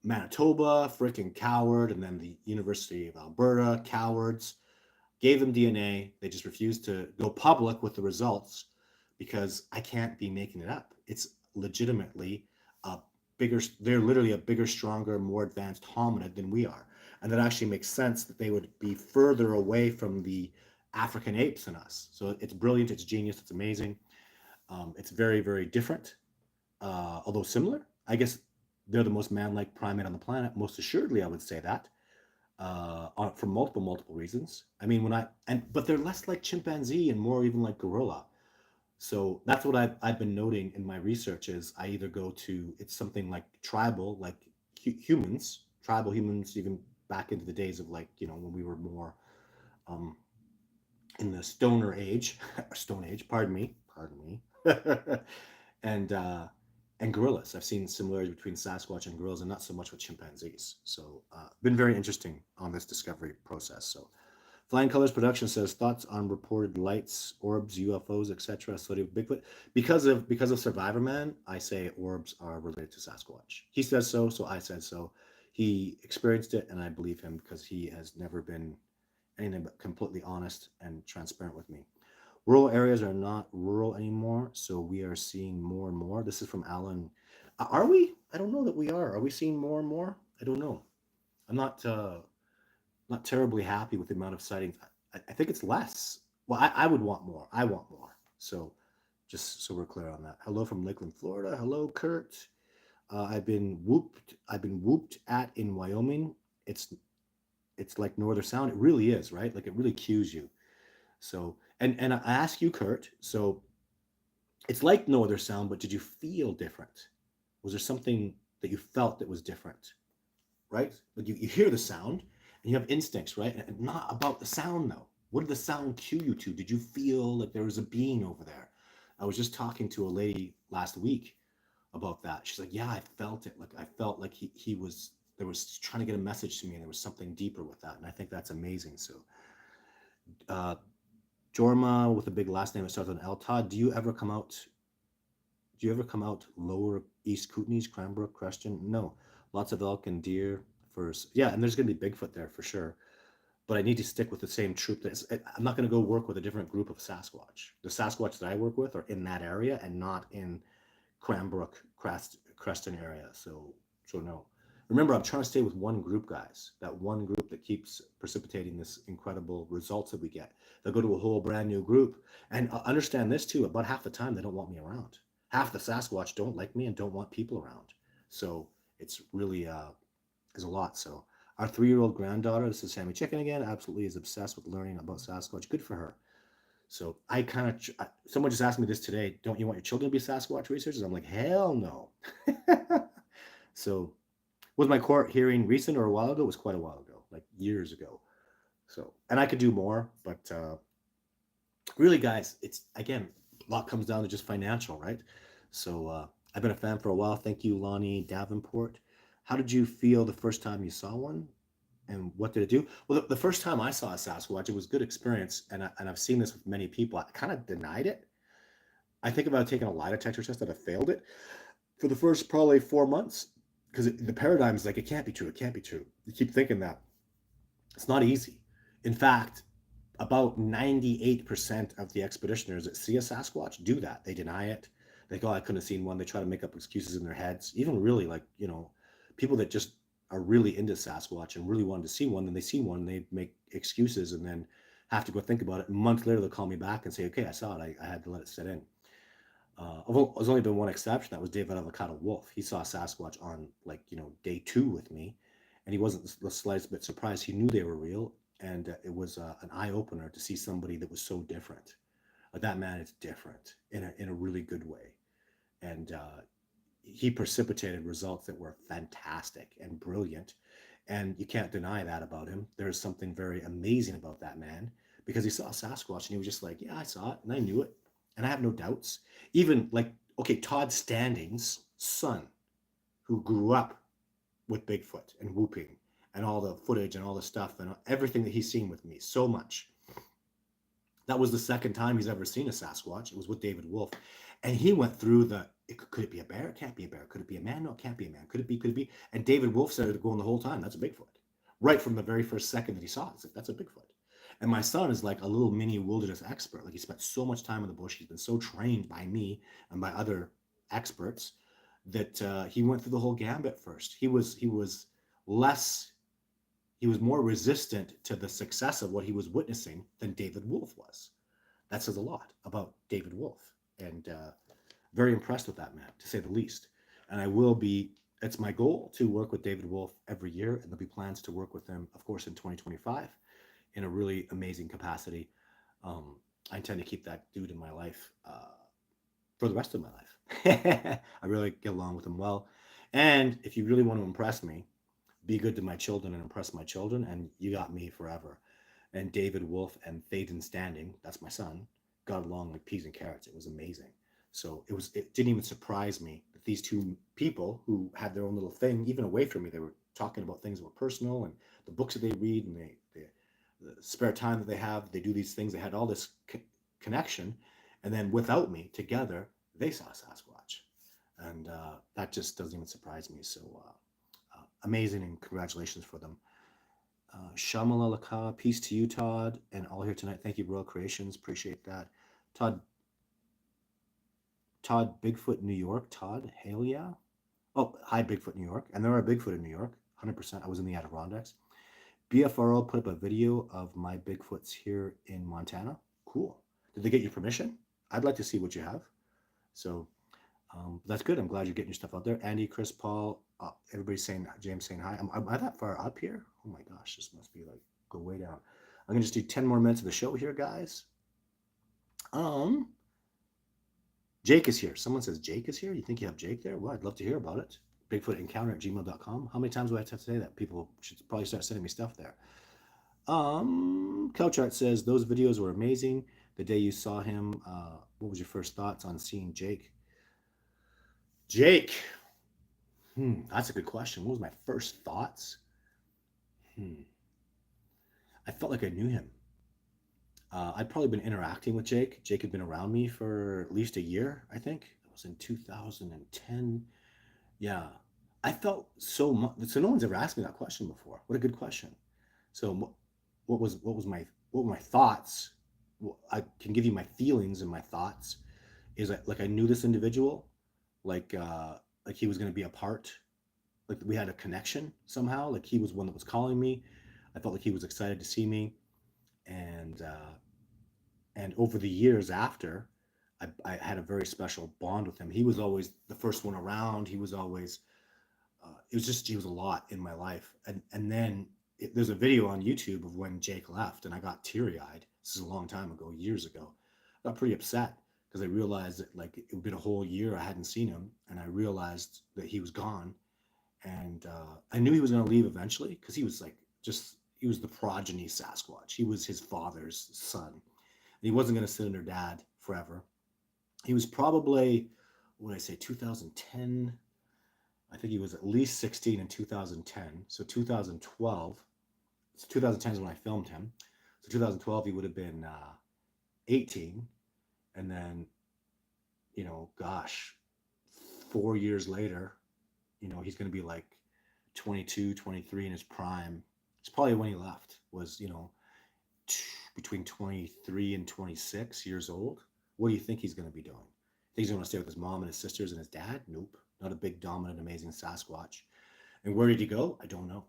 Manitoba, freaking coward, and then the University of Alberta, cowards, gave them DNA. They just refused to go public with the results because I can't be making it up. It's legitimately they're literally a bigger, stronger, more advanced hominid than we are. And that actually makes sense that they would be further away from the African apes than us. So it's brilliant, it's genius, it's amazing. It's very, very different, although similar. I guess they're the most man-like primate on the planet. Most assuredly, I would say that, for multiple reasons. I mean, but they're less like chimpanzee and more even like gorilla. So that's what I've been noting in my research is I either go to, it's something like tribal, like tribal humans, even back into the days of when we were more in the Stone Age, pardon me, and gorillas. I've seen similarities between Sasquatch and gorillas, and not so much with chimpanzees. So been very interesting on this discovery process. So Flying Colors Production says thoughts on reported lights, orbs, UFOs, etc. associated with Bigfoot. Because of Survivor Man, I say orbs are related to Sasquatch. He says so, so I said so. He experienced it, and I believe him because he has never been anything but completely honest and transparent with me. Rural areas are not rural anymore, so we are seeing more and more. This is from Alan. Are we? I don't know that we are. Are we seeing more and more? I don't know. I'm not terribly happy with the amount of sightings. I think it's less. Well, I would want more. I want more. So just so we're clear on that. Hello from Lakeland, Florida. Hello, Kurt. I've been whooped at in Wyoming. It's like no other sound. It really is, right? Like it really cues you. So and I ask you, Kurt, so it's like no other sound, but did you feel different? Was there something that you felt that was different? Right? Like you hear the sound and you have instincts, right? And not about the sound though. What did the sound cue you to? Did you feel like there was a being over there? I was just talking to a lady last week about that. She's like, yeah, I felt it. Like I felt like he was there was trying to get a message to me, and there was something deeper with that. And I think that's amazing. So uh Jorma with a big last name that starts on L. Todd, do you ever come out lower East Kootenays, Cranbrook, Creston? No. Lots of elk and deer first. Yeah, and there's gonna be Bigfoot there for sure. But I need to stick with the same troop. I'm not going to go work with a different group of Sasquatch. The Sasquatch that I work with are in that area and not in Cranbrook, Creston area. So no. Remember, I'm trying to stay with one group, guys. That one group that keeps precipitating this incredible results that we get. They'll go to a whole brand new group. And understand this too, about half the time they don't want me around. Half the Sasquatch don't like me and don't want people around. So it's really is a lot. So our 3-year-old granddaughter, this is Sammy Chicken again, absolutely is obsessed with learning about Sasquatch. Good for her. So I kind of, someone just asked me this today, don't you want your children to be Sasquatch researchers? I'm like, hell no. So was my court hearing recent or a while ago? It was quite a while ago, like years ago. So, and I could do more, but really, guys, it's, again, a lot comes down to just financial, right? So I've been a fan for a while. Thank you, Lonnie Davenport. How did you feel the first time you saw one? And what did it do? Well, the first time I saw a Sasquatch, it was a good experience. And I've seen this with many people. I kind of denied it. I think about taking a lie detector test that I failed it for the first probably 4 months because the paradigm is like, it can't be true. It can't be true. You keep thinking that. It's not easy. In fact, about 98% of the expeditioners that see a Sasquatch do that. They deny it. They go, I couldn't have seen one. They try to make up excuses in their heads. Even really, like, people that just are really into Sasquatch and really wanted to see one, then they see one, they make excuses and then have to go think about it. A month later, they'll call me back and say, okay, I saw it. I had to let it sit in. There's only been one exception. That was David Avocado Wolf. He saw Sasquatch on day 2 with me, and he wasn't the slightest bit surprised. He knew they were real, and it was an eye opener to see somebody that was so different. That man is different in a really good way, and he precipitated results that were fantastic and brilliant, and you can't deny that about him. There's something very amazing about that man because he saw Sasquatch and he was just like, yeah, I saw it and I knew it, and I have no doubts. Even Todd Standing's son, who grew up with Bigfoot and whooping and all the footage and all the stuff and everything that he's seen with me so much. That was the second time he's ever seen a Sasquatch. It was with David Wolf. And he went through could it be a bear? It can't be a bear. Could it be a man? No, it can't be a man. Could it be? Could it be? And David Wolf started going the whole time, that's a Bigfoot. Right from the very first second that he saw it, it's like, that's a Bigfoot. And my son is like a little mini wilderness expert. Like, he spent so much time in the bush. He's been so trained by me and by other experts that he went through the whole gambit first. He was more resistant to the success of what he was witnessing than David Wolf was. That says a lot about David Wolf. And very impressed with that man, to say the least. And it's my goal to work with David Wolf every year, and there'll be plans to work with him, of course, in 2025 in a really amazing capacity. I intend to keep that dude in my life for the rest of my life. I really get along with him well. And if you really want to impress me, be good to my children and impress my children, and you got me forever. And David Wolf and Thaden Standing, that's my son, got along like peas and carrots. It was amazing. So it didn't even surprise me that these two people who had their own little thing, even away from me, they were talking about things that were personal and the books that they read and the spare time that they have, they do these things. They had all this connection. And then without me, together, they saw Sasquatch. And that just doesn't even surprise me. So amazing, and congratulations for them. Shamalalaka, peace to you, Todd, and all here tonight. Thank you, Royal Creations. Appreciate that. Todd, Bigfoot, New York. Todd, hail yeah. Oh, hi, Bigfoot, New York. And there are Bigfoot in New York, 100%. I was in the Adirondacks. BFRO put up a video of my Bigfoots here in Montana. Cool. Did they get your permission? I'd like to see what you have. So that's good. I'm glad you're getting your stuff out there. Andy, Chris, Paul, everybody's saying, James saying hi. Am I that far up here? Oh my gosh, this must be like, go way down. I'm gonna just do 10 more minutes of the show here, guys. Jake is here. Someone says Jake is here. You think you have Jake there? Well, I'd love to hear about it. Bigfootencounter@gmail.com. How many times do I have to say that? People should probably start sending me stuff there. Couch Art says those videos were amazing. The day you saw him, what was your first thoughts on seeing Jake? Jake. That's a good question. What was my first thoughts? Hmm. I felt like I knew him. I'd probably been interacting with Jake. Jake had been around me for at least a year, I think. It was in 2010. Yeah. I felt so much. So no one's ever asked me that question before. What a good question. So what were my thoughts? Well, I can give you my feelings and my thoughts. Is like I knew this individual, like like he was going to be a part. Like we had a connection somehow. Like he was one that was calling me. I felt like he was excited to see me, and over the years after, I had a very special bond with him. He was always the first one around. He was always it was just he was a lot in my life. And then there's a video on YouTube of when Jake left, and I got teary eyed. This is a long time ago, years ago. I got pretty upset because I realized that like it had been a whole year I hadn't seen him, and I realized that he was gone. And I knew he was going to leave eventually because he was like just he was the progeny Sasquatch. He was his father's son. And he wasn't going to sit under dad forever. He was probably, what did I say, 2010. I think he was at least 16 in 2010. So 2012, so 2010 is when I filmed him. So 2012, he would have been 18. And then, gosh, 4 years later, he's going to be like 22, 23 in his prime. It's probably when he left was, between 23 and 26 years old. What do you think he's going to be doing? Think he's going to stay with his mom and his sisters and his dad? Nope. Not a big, dominant, amazing Sasquatch. And where did he go? I don't know.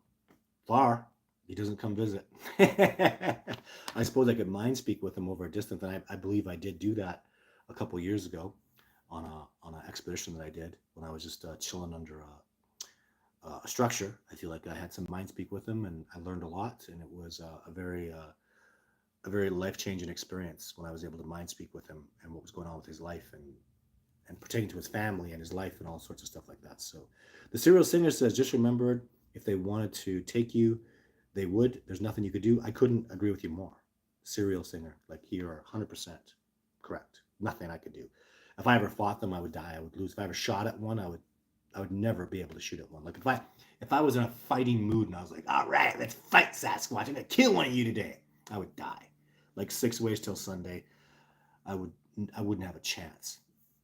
Far. He doesn't come visit. I suppose I could mind speak with him over a distance, and I believe I did do that a couple years ago on an expedition that I did when I was just chilling under a structure. I feel like I had some mind speak with him, and I learned a lot, and it was a very life changing experience when I was able to mind speak with him and what was going on with his life and pertaining to his family and his life and all sorts of stuff like that. So the serial singer says, just remembered if they wanted to take you, they would. There's nothing you could do. I couldn't agree with you more. Serial singer, like you're 100% correct. Nothing I could do. If I ever fought them, I would die. I would lose. If I ever shot at one, I would never be able to shoot at one. Like if I was in a fighting mood and I was like, all right, let's fight Sasquatch. I'm gonna kill one of you today. I would die. Like 6 ways till Sunday. I would I wouldn't have a chance.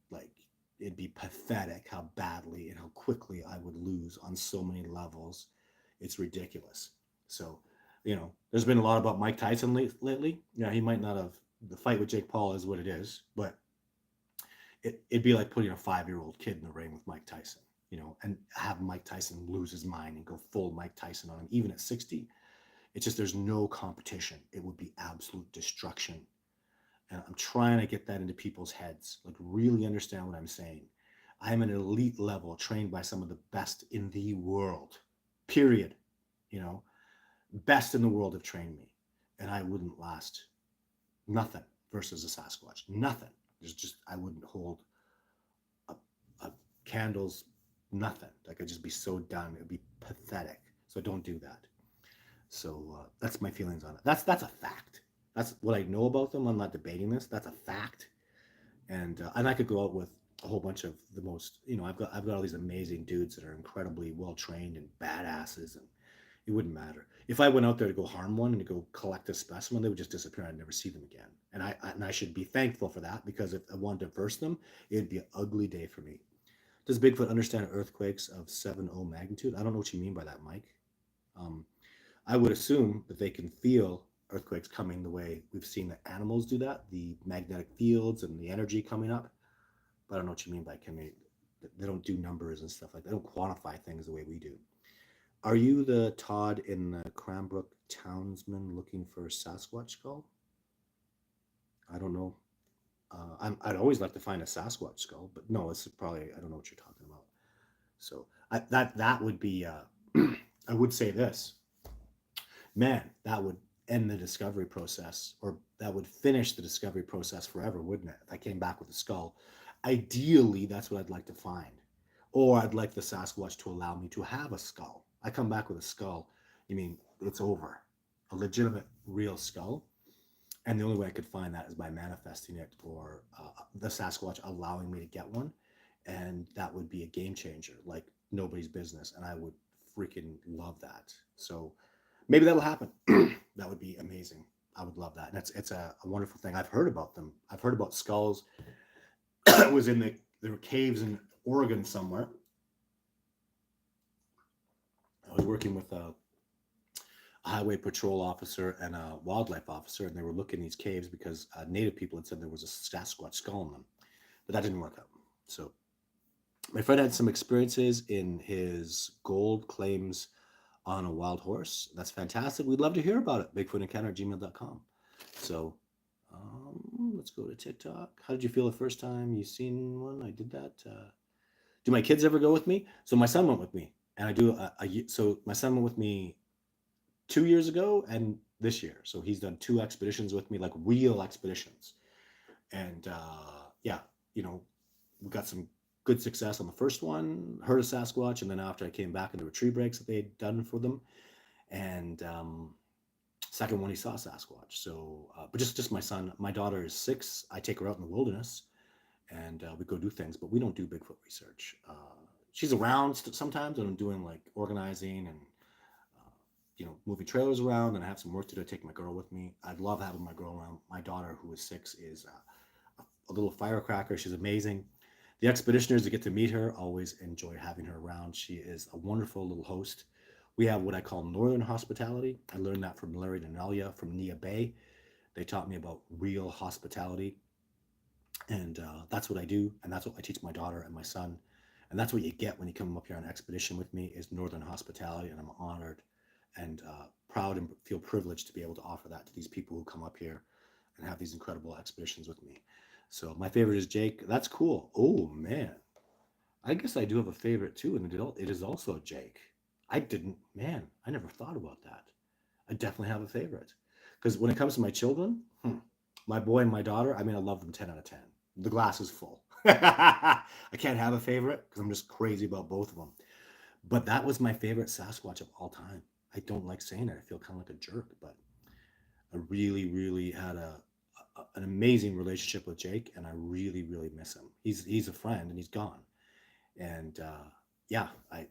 Like it'd be pathetic how badly and how quickly I would lose on so many levels. It's ridiculous. So, there's been a lot about Mike Tyson lately. Yeah, he might not have the fight with Jake Paul is what it is, but it'd be like putting a 5-year-old kid in the ring with Mike Tyson, and have Mike Tyson lose his mind and go full Mike Tyson on him, even at 60. It's just there's no competition. It would be absolute destruction. And I'm trying to get that into people's heads, like really understand what I'm saying. I'm an elite level trained by some of the best in the world, period. You know, best in the world have trained me. And I wouldn't last nothing versus a Sasquatch. Nothing. There's just, I wouldn't hold a, a candles, nothing. Like I'd just be so done. It'd be pathetic. So don't do that. So that's my feelings on it. That's a fact. That's what I know about them. I'm not debating this. That's a fact. And I could go out with a whole bunch of the most. I've got all these amazing dudes that are incredibly well trained and badasses, and it wouldn't matter if I went out there to go harm one and to go collect a specimen. They would just disappear. I'd never see them again. And I should be thankful for that, because if I wanted to verse them, it'd be an ugly day for me. Does Bigfoot understand earthquakes of 7.0 magnitude? I don't know what you mean by that, Mike. Um, I would assume that they can feel earthquakes coming the way we've seen the animals do that, the magnetic fields and the energy coming up. But I don't know what you mean by they don't do numbers and stuff like that. They don't quantify things the way we do. Are you the Todd in the Cranbrook townsman looking for a Sasquatch skull? I don't know. I'd always like to find a Sasquatch skull, but no, it's probably, I don't know what you're talking about. So that would be. I would say this, man, that would end the discovery process, or that would finish the discovery process forever, wouldn't it? If I came back with a skull, ideally, that's what I'd like to find. Or I'd like the Sasquatch to allow me to have a skull. I come back with a skull, you mean it's over. a legitimate real skull. And the only way I could find that is by manifesting it, or the Sasquatch allowing me to get one. And that would be a game changer, like nobody's business. And I would freaking love that. So maybe that'll happen. That would be amazing. I would love that. And it's a wonderful thing. I've heard about them. I've heard about skulls. It was in there were caves in Oregon somewhere. I was working with a highway patrol officer and a wildlife officer, and they were looking in these caves because native people had said there was a Sasquatch skull in them, but that didn't work out. So my friend had some experiences in his gold claims on a wild horse. That's fantastic. We'd love to hear about it. Bigfootencounter@gmail.com. So let's go to TikTok. How did you feel the first time you seen one? I did that. Do my kids ever go with me? So my son went with me, and I do. So my son went with me 2 years ago and this year. So he's done 2 expeditions with me, like real expeditions. And yeah, you know, we got some good success on the first one, heard a Sasquatch, and then after I came back into a tree breaks that they'd done for them. And second one, he saw Sasquatch. So, but just my son. My daughter is 6. I take her out in the wilderness, and we go do things, but we don't do Bigfoot research. She's around sometimes, and I'm doing like organizing and moving trailers around, and I have some work to do. I take my girl with me. I'd love having my girl around. My daughter, who is 6, is a little firecracker. She's amazing. The expeditioners that get to meet her always enjoy having her around. She is a wonderful little host. We have what I call Northern hospitality. I learned that from Larry and Nelia from Nia Bay. They taught me about real hospitality, and that's what I do, and that's what I teach my daughter and my son. And that's what you get when you come up here on an expedition with me, is Northern hospitality, and I'm honored and proud and feel privileged to be able to offer that to these people who come up here and have these incredible expeditions with me. So my favorite is Jake. That's cool. Oh man, I guess I do have a favorite too, and it is also Jake. I never thought about that. I definitely have a favorite, because when it comes to my children, my boy and my daughter, I mean, I love them 10 out of 10. The glass is full. I can't have a favorite because I'm just crazy about both of them. But that was my favorite Sasquatch of all time. I don't like saying it. I feel kind of like a jerk, but I really, really had an amazing relationship with Jake, and I really, really miss him. He's a friend, and he's gone, and yeah, it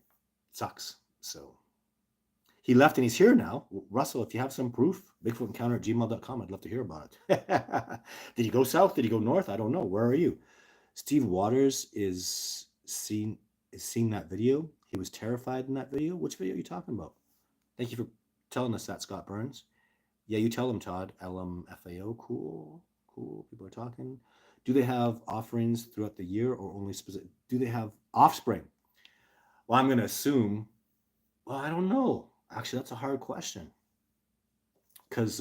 sucks. So he left, and he's here now. Russell, if you have some proof, bigfootencounter@gmail.com. I'd love to hear about it. Did he go south? Did he go north? I don't know. Where are you? Steve Waters is seeing that video. He was terrified in that video. Which video are you talking about? Thank you for telling us that, Scott Burns. Yeah, you tell him, Todd. LMFAO. Cool. People are talking. Do they have offerings throughout the year, or only specific? Do they have offspring? Well, I'm going to assume. Well, I don't know. Actually, that's a hard question, because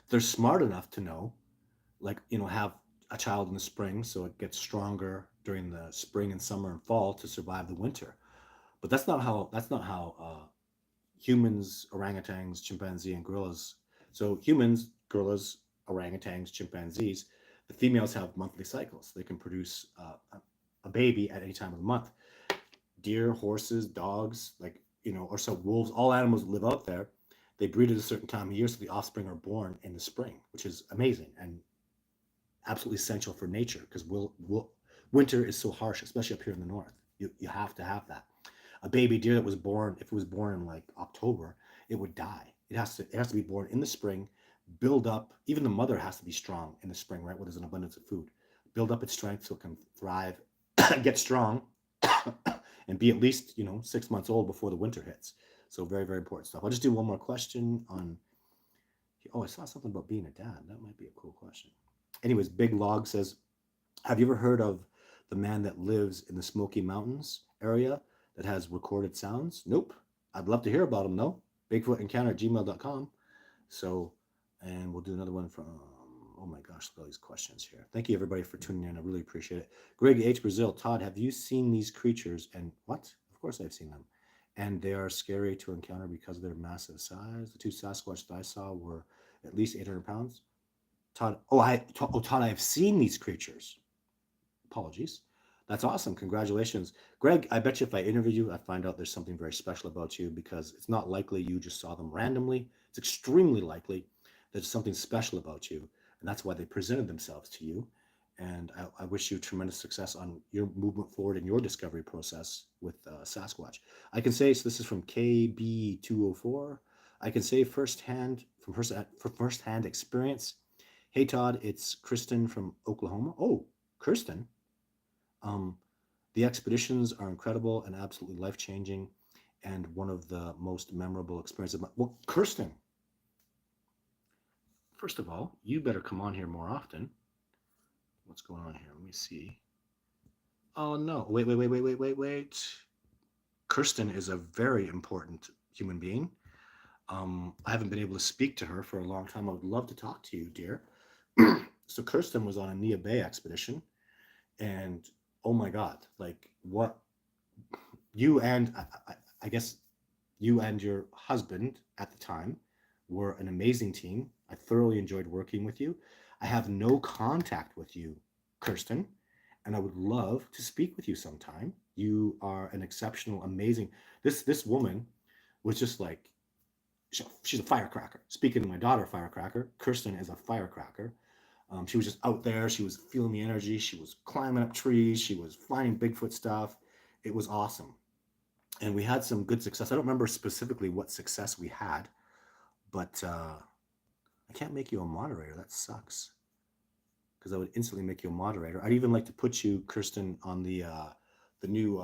they're smart enough to know, like, have a child in the spring so it gets stronger during the spring and summer and fall to survive the winter. But that's not how humans, orangutans, chimpanzee, and gorillas. So humans, gorillas, orangutans, chimpanzees, the females have monthly cycles. They can produce a baby at any time of the month. Deer, horses, dogs, or so wolves, all animals that live out there, they breed at a certain time of year, so the offspring are born in the spring, which is amazing and absolutely essential for nature, because winter is so harsh, especially up here in the north. You have to have that. A baby deer that was born, if it was born in like October, it would die. It has to be born in the spring, build up. Even the mother has to be strong in the spring, right, where there's an abundance of food. Build up its strength so it can thrive, get strong, and be at least 6 months old before the winter hits. So very, very important stuff. I'll just do one more question on. Oh, I saw something about being a dad. That might be a cool question. Anyways, Big Log says, have you ever heard of the man that lives in the Smoky Mountains area that has recorded sounds? Nope. I'd love to hear about him, though. Bigfootencounter@gmail.com. So, and we'll do another one from, oh my gosh, look at all these questions here. Thank you, everybody, for tuning in. I really appreciate it. Greg H. Brazil, Todd, have you seen these creatures? And what? Of course I've seen them. And they are scary to encounter because of their massive size. The 2 Sasquatch that I saw were at least 800 pounds. Todd, Todd, I have seen these creatures. Apologies. That's awesome. Congratulations. Greg, I bet you if I interview you, I'd find out there's something very special about you because it's not likely you just saw them randomly. It's extremely likely there's something special about you. And that's why they presented themselves to you. And I wish you tremendous success on your movement forward in your discovery process with Sasquatch. I can say, so this is from KB204. I can say firsthand, from firsthand experience. Hey, Todd, it's Kristen from Oklahoma. Oh, Kirsten. Um, the expeditions are incredible and absolutely life changing, and one of the most memorable experiences of my. Well, Kirsten, first of all, you better come on here more often. What's going on here? Let me see. Oh no! Wait. Kirsten is a very important human being. I haven't been able to speak to her for a long time. I would love to talk to you, dear. So Kirsten was on a Nia Bay expedition, and oh my God, like what you and I guess you and your husband at the time were an amazing team. I thoroughly enjoyed working with you. I have no contact with you, Kirsten, and I would love to speak with you sometime. You are an exceptional, amazing. This woman was just like she's a firecracker. Speaking of my daughter, firecracker, Kirsten is a firecracker. She was just out there. She was feeling the energy. She was climbing up trees. She was finding Bigfoot stuff. It was awesome. And we had some good success. I don't remember specifically what success we had, but I can't make you a moderator. That sucks because I would instantly make you a moderator. I'd even like to put you, Kirsten, on the new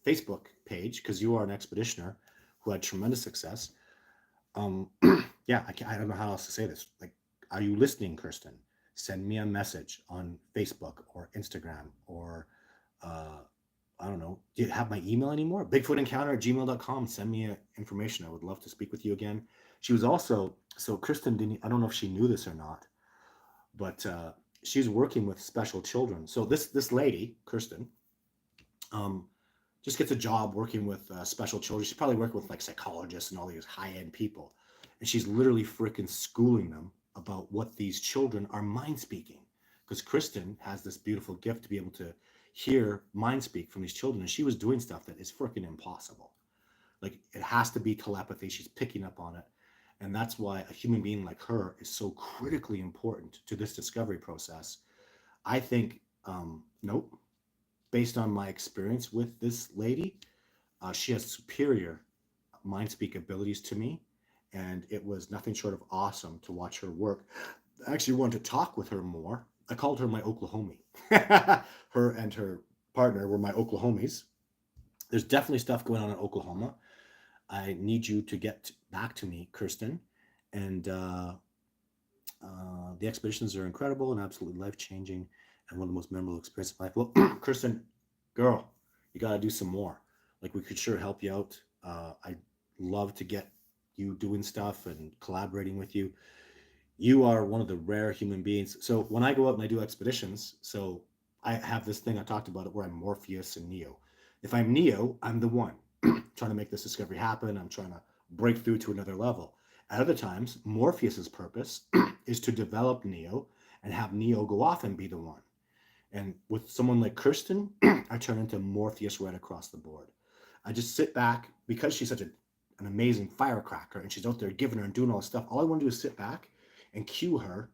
Facebook page because you are an expeditioner who had tremendous success. Yeah, I don't know how else to say this. Like, are you listening, Kirsten? Send me a message on Facebook or Instagram or I don't know. Do you have my email anymore? Bigfootencounter@gmail.com. Send me information. I would love to speak with you again. She was also, so Kristen didn't, I don't know if she knew this or not, but she's working with special children. So this lady, Kirsten, um, just gets a job working with special children. She's probably working with like psychologists and all these high-end people. And she's literally freaking schooling them about what these children are mind speaking. Because Kristen has this beautiful gift to be able to hear mind speak from these children. And she was doing stuff that is freaking impossible. Like it has to be telepathy. She's picking up on it. And that's why a human being like her is so critically important to this discovery process. I think, nope, based on my experience with this lady, she has superior mind speak abilities to me. And it was nothing short of awesome to watch her work. I actually wanted to talk with her more. I called her my Oklahomie. Her and her partner were my Oklahomies. There's definitely stuff going on in Oklahoma. I need you to get back to me, Kirsten. And the expeditions are incredible and absolutely life changing and one of the most memorable experiences of my life. Well, Kirsten, girl, you got to do some more. Like, we could sure help you out. I'd love to get you doing stuff and collaborating with you. You are one of the rare human beings. So when I go out and I do expeditions, so I have this thing I talked about it where I'm Morpheus and Neo. If I'm Neo, I'm the one trying to make this discovery happen. I'm trying to break through to another level. At other times, Morpheus's purpose is to develop Neo and have Neo go off and be the one. And with someone like Kirsten, I turn into Morpheus right across the board. I just sit back because she's such an amazing firecracker and she's out there giving her and doing all this stuff. All I want to do is sit back and cue her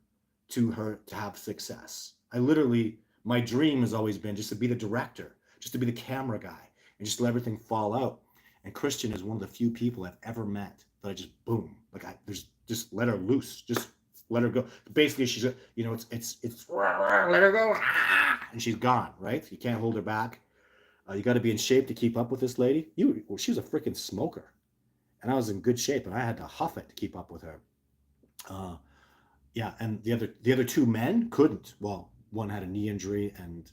to have success. I literally, my dream has always been just to be the director, just to be the camera guy, and just let everything fall out. And Christian is one of the few people I've ever met that I just boom, like there's just let her loose, just let her go. Basically, she's it's let her go, and she's gone. Right? You can't hold her back. You got to be in shape to keep up with this lady. She was a freaking smoker, and I was in good shape, and I had to huff it to keep up with her. Yeah, and the other two men couldn't. Well, one had a knee injury, and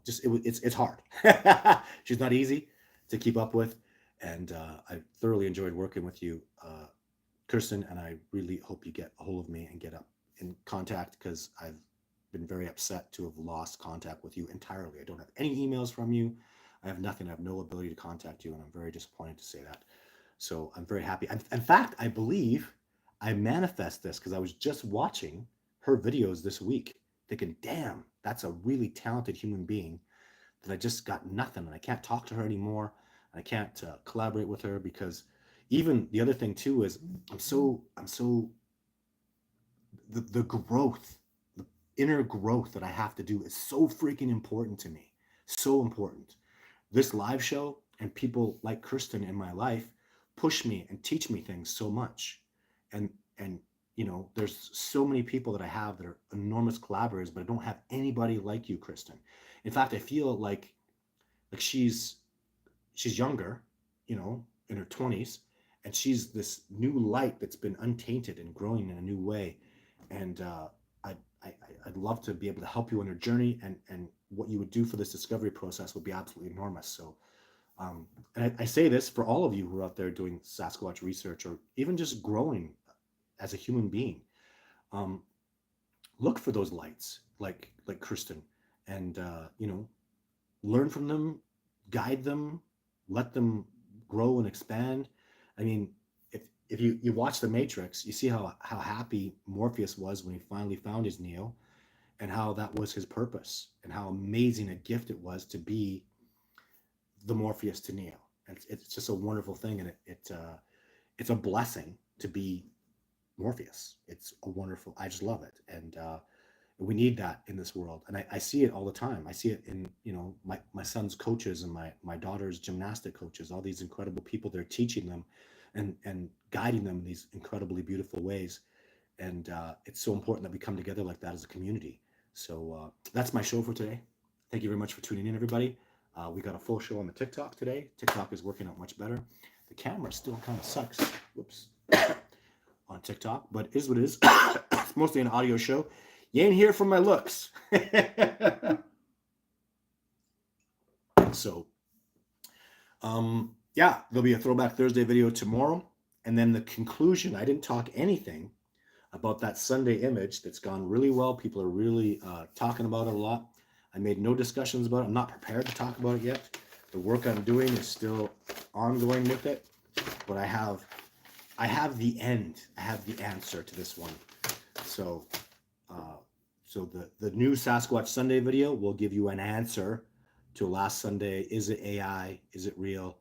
it's hard. She's not easy to keep up with, and I thoroughly enjoyed working with you, Kirsten. And I really hope you get a hold of me and get up in contact because I've been very upset to have lost contact with you entirely. I don't have any emails from you. I have nothing. I have no ability to contact you, and I'm very disappointed to say that. So I'm very happy. In fact, I believe I manifest this because I was just watching her videos this week, thinking, damn, that's a really talented human being that I just got nothing, and I can't talk to her anymore. I can't collaborate with her because even the other thing too is I'm so the growth, the inner growth that I have to do is so freaking important to me. So important. This live show and people like Kirsten in my life push me and teach me things so much. And there's so many people that I have that are enormous collaborators, but I don't have anybody like you, Kristen. In fact, I feel like she's younger, in her 20s, and she's this new light that's been untainted and growing in a new way. And I, I, I'd love to be able to help you on your journey, and what you would do for this discovery process would be absolutely enormous. So, and I say this for all of you who are out there doing Sasquatch research or even just growing as a human being. Um, Look for those lights, like Kristen, and learn from them, guide them, let them grow and expand. I mean, if you watch The Matrix, you see how happy Morpheus was when he finally found his Neo, and how that was his purpose, and how amazing a gift it was to be the Morpheus to Neo. And it's just a wonderful thing, and it's a blessing to be Morpheus. It's a wonderful. I just love it, and we need that in this world. And I see it all the time. I see it in my son's coaches and my daughter's gymnastic coaches. All these incredible people, they're teaching them and guiding them in these incredibly beautiful ways. And it's so important that we come together like that as a community. So that's my show for today. Thank you very much for tuning in, everybody. We got a full show on the TikTok today. TikTok is working out much better. The camera still kind of sucks. Whoops. On TikTok, but it is what it is. It's mostly an audio show. You ain't here for my looks. So, yeah, there'll be a Throwback Thursday video tomorrow. And then the conclusion, I didn't talk anything about that Sunday image that's gone really well. People are really talking about it a lot. I made no discussions about it. I'm not prepared to talk about it yet. The work I'm doing is still ongoing with it. But I have the end. I have the answer to this one. So, the new Sasquatch Sunday video will give you an answer to last Sunday. Is it AI? Is it real?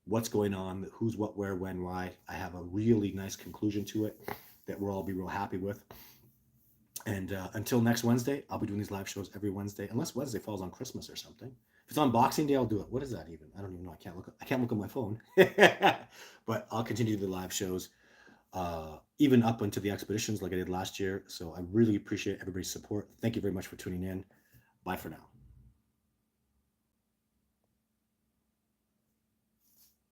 What's going on? Who's, what, where, when, why? I have a really nice conclusion to it that we'll all be real happy with. And until next Wednesday, I'll be doing these live shows every Wednesday, unless Wednesday falls on Christmas or something. If it's on Boxing Day, I'll do it. What is that even? I don't even know. I can't look at my phone. But I'll continue the live shows, even up into the expeditions like I did last year. So I really appreciate everybody's support. Thank you very much for tuning in. Bye for now.